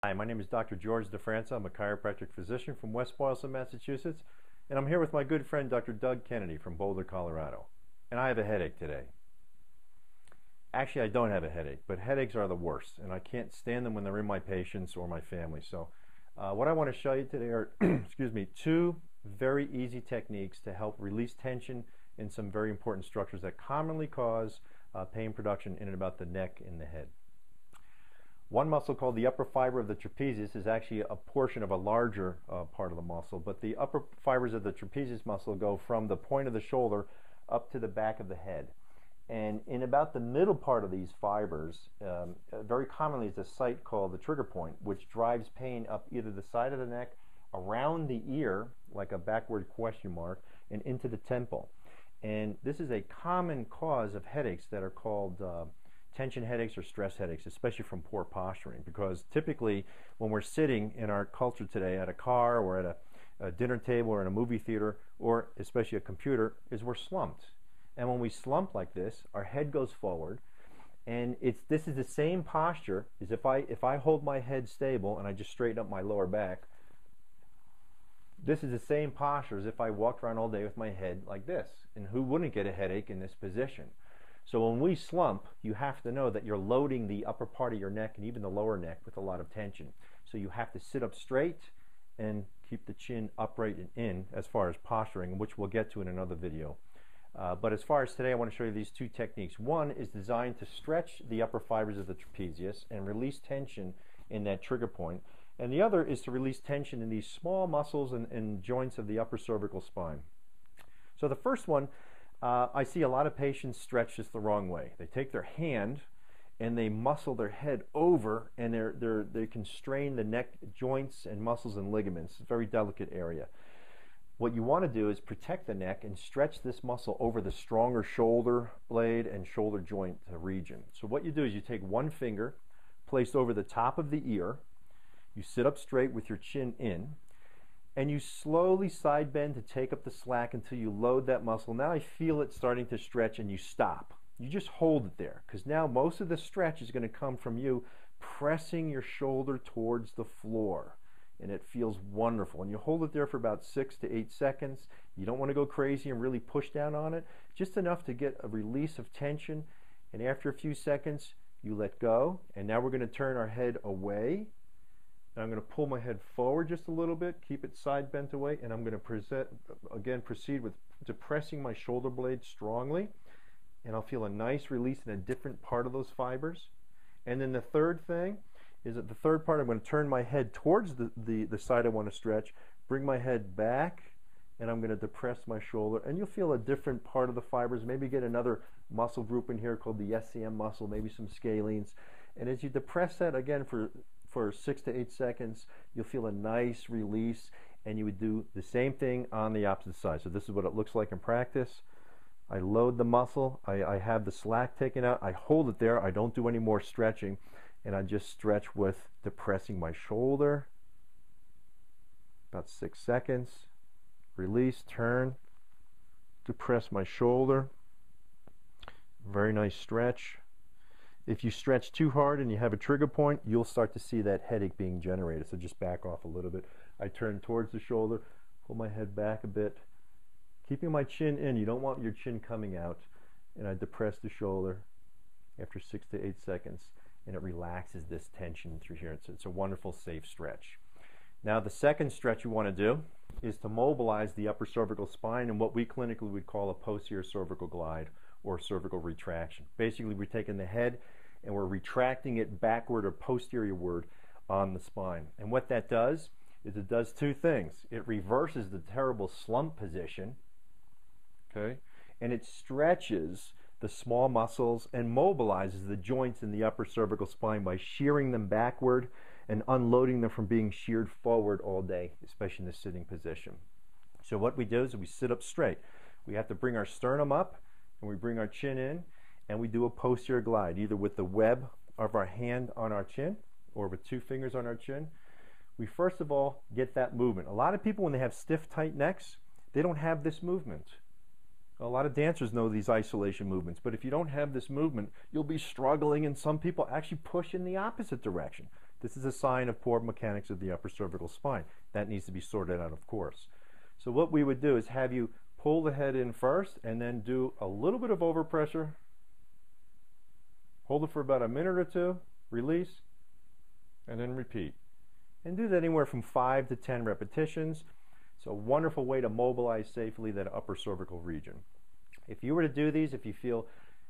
Hi, my name is Dr. George DeFranca. I'm a chiropractic physician from West Boylston, Massachusetts, and I'm here with my good friend Dr. Doug Kennedy from Boulder, Colorado. And I have a headache today. Actually, I don't have a headache, but headaches are the worst, and I can't stand them when they're in my patients or my family. So what I want to show you today are excuse me, two very easy techniques to help release tension in some very important structures that commonly cause pain production in and about the neck and the head. One muscle called the upper fiber of the trapezius is actually a portion of a larger part of the muscle, but the upper fibers of the trapezius muscle go from the point of the shoulder up to the back of the head. And in about the middle part of these fibers, very commonly is a site called the trigger point, which drives pain up either the side of the neck, around the ear, like a backward question mark, and into the temple. And this is a common cause of headaches that are called tension headaches or stress headaches, especially from poor posturing, because typically when we're sitting in our culture today at a car or at a dinner table or in a movie theater or especially a computer, is we're slumped. And when we slump like this, our head goes forward, and this is the same posture as if I hold my head stable and I just straighten up my lower back. This is the same posture as if I walked around all day with my head like this. And who wouldn't get a headache in this position? So when we slump, you have to know that you're loading the upper part of your neck and even the lower neck with a lot of tension. So you have to sit up straight and keep the chin upright and in as far as posturing, which we'll get to in another video. But as far as today, I want to show you these two techniques. One is designed to stretch the upper fibers of the trapezius and release tension in that trigger point. And the other is to release tension in these small muscles and joints of the upper cervical spine. So the first one, I see a lot of patients stretch this the wrong way. They take their hand and they muscle their head over, and they constrain the neck joints and muscles and ligaments. It's a very delicate area. What you want to do is protect the neck and stretch this muscle over the stronger shoulder blade and shoulder joint region. So what you do is you take one finger placed over the top of the ear, you sit up straight with your chin in, and you slowly side bend to take up the slack until you load that muscle. Now I feel it starting to stretch, and you stop. You just hold it there, because now most of the stretch is going to come from you pressing your shoulder towards the floor. And it feels wonderful. And you hold it there for about 6 to 8 seconds. You don't want to go crazy and really push down on it. Just enough to get a release of tension. And after a few seconds, you let go. And now we're going to turn our head away. And I'm going to pull my head forward just a little bit, keep it side bent away, and I'm going to proceed with depressing my shoulder blade strongly, and I'll feel a nice release in a different part of those fibers. And then the third thing is that the third part, I'm going to turn my head towards the side I want to stretch, bring my head back, and I'm going to depress my shoulder, and you'll feel a different part of the fibers. Maybe get another muscle group in here called the SCM muscle, maybe some scalenes. And as you depress that again for 6 to 8 seconds, you'll feel a nice release, and you would do the same thing on the opposite side. So this is what it looks like in practice. I load the muscle, I have the slack taken out, I hold it there, I don't do any more stretching, and I just stretch with depressing my shoulder. About 6 seconds. Release, turn, depress my shoulder. Very nice stretch. If you stretch too hard and you have a trigger point, you'll start to see that headache being generated. So just back off a little bit. I turn towards the shoulder, pull my head back a bit, keeping my chin in. You don't want your chin coming out. And I depress the shoulder after 6 to 8 seconds, and it relaxes this tension through here. It's a wonderful, safe stretch. Now the second stretch you want to do is to mobilize the upper cervical spine in what we clinically would call a posterior cervical glide or cervical retraction. Basically, we're taking the head and we're retracting it backward or posteriorward on the spine. And what that does is it does two things. It reverses the terrible slump position, okay, and it stretches the small muscles and mobilizes the joints in the upper cervical spine by shearing them backward and unloading them from being sheared forward all day, especially in the sitting position. So what we do is we sit up straight. We have to bring our sternum up, and we bring our chin in, and we do a posterior glide, either with the web of our hand on our chin or with 2 fingers on our chin. We first of all get that movement. A lot of people, when they have stiff, tight necks, they don't have this movement. A lot of dancers know these isolation movements, but if you don't have this movement, you'll be struggling, and some people actually push in the opposite direction. This is a sign of poor mechanics of the upper cervical spine. That needs to be sorted out, of course. So what we would do is have you pull the head in first and then do a little bit of overpressure. Hold it for about a minute or two, release, and then repeat. And do that anywhere from 5 to 10 repetitions. It's a wonderful way to mobilize safely that upper cervical region. If you were to do these, if you feel,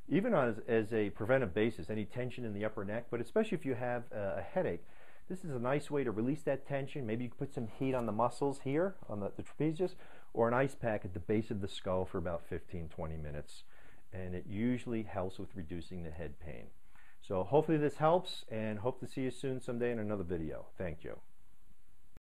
even as a preventive basis, any tension in the upper neck, but especially if you have a headache, this is a nice way to release that tension. Maybe you can put some heat on the muscles here, on the trapezius, or an ice pack at the base of the skull for about 15-20 minutes. And it usually helps with reducing the head pain. So hopefully this helps, and hope to see you soon someday in another video. Thank you.